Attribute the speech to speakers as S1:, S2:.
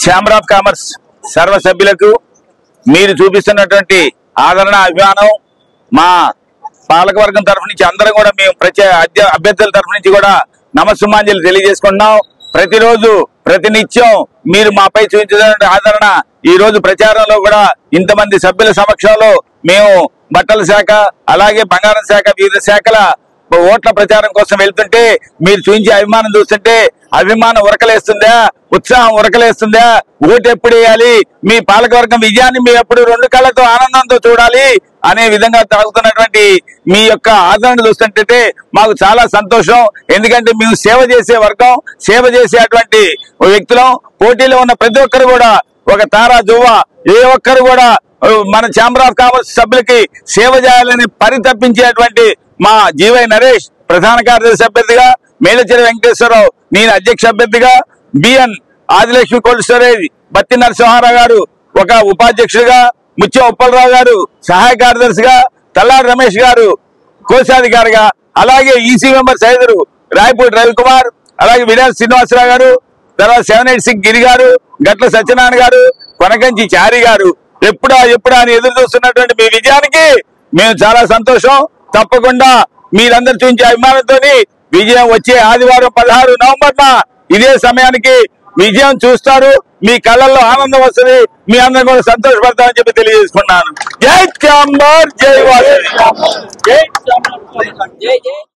S1: Chamber of commerce సర్వ సభ్యులకు మీరు చూపిస్తున్నటువంటి ఆదరణ అభిమానం మా పాలకవర్గం తరఫు నుంచి అందరం కూడా మేము అభ్యర్థుల తరఫు నుంచి కూడా నమస్సుమాంజలి తెలియజేసుకుంటున్నాం. ప్రతిరోజు ప్రతినిత్యం మీరు మాపై చూపించిన ఆదరణ ఈ రోజు ప్రచారంలో కూడా ఇంతమంది సభ్యుల సమక్షంలో మేము బట్టల శాఖ అలాగే బంగారం శాఖ వివిధ శాఖల ఓట్ల ప్రచారం కోసం వెళ్తుంటే మీరు చూపించే అభిమానం చూస్తుంటే అభిమానం ఉరకలేస్తుందా, ఉత్సాహం ఉరకలేస్తుందా, ఓటు ఎప్పుడు వేయాలి, మీ పాలకవర్గం విజయాన్ని మీ ఎప్పుడు రెండు కళ్ళతో ఆనందంతో చూడాలి అనే విధంగా తాగుతున్నటువంటి మీ యొక్క ఆదరణ చూస్తుంటే మాకు చాలా సంతోషం. ఎందుకంటే మేము సేవ చేసే వర్గం, సేవ చేసేటువంటి వ్యక్తులం. పోటీలో ఉన్న ప్రతి ఒక్కరు కూడా ఒక తారా జువ్వ ఏ ఒక్కరు కూడా మన ఛాంబర్ ఆఫ్ కామర్స్ సభ్యులకి సేవ చేయాలని పరితపించేటువంటి మా జీవై నరేష్ ప్రధాన కార్యదర్శి అభ్యర్థిగా, మేలచెరి వెంకటేశ్వరరావు నేను అధ్యక్ష అభ్యర్థిగా, బిఎన్ ఆదిలక్ష్మి కోల్డ్ స్టోరేజ్ బత్తి నరసింహారావు గారు ఒక ఉపాధ్యక్షుడిగా, ముత్యం ఉప్పలరావు గారు సహాయ కార్యదర్శిగా, తల్లారి రమేష్ గారు కోశాధికారిగా, అలాగే ఈసీ మెంబర్ సైదురు రాయపూడి రవికుమార్, అలాగే విడాల్ శ్రీనివాసరావు గారు, తర్వాత 786 గిరి గారు, గట్ల సత్యనారాయణ గారు, కొనకంచి చారి గారు ఎప్పుడా అని ఎదురు చూస్తున్నటువంటి మీ విజయానికి మేము చాలా సంతోషం. తప్పకుండా మీరందరూ చూపించే అభిమానంతో విజయం వచ్చే ఆదివారం 16 నవంబర్న ఇదే సమయానికి విజయం చూస్తారు. మీ కళ్ళల్లో ఆనందం వస్తుంది, మీ అందరం కూడా సంతోషపడతామని చెప్పి తెలియజేసుకున్నాను. జై ఛాంబర్, జై వాసవి.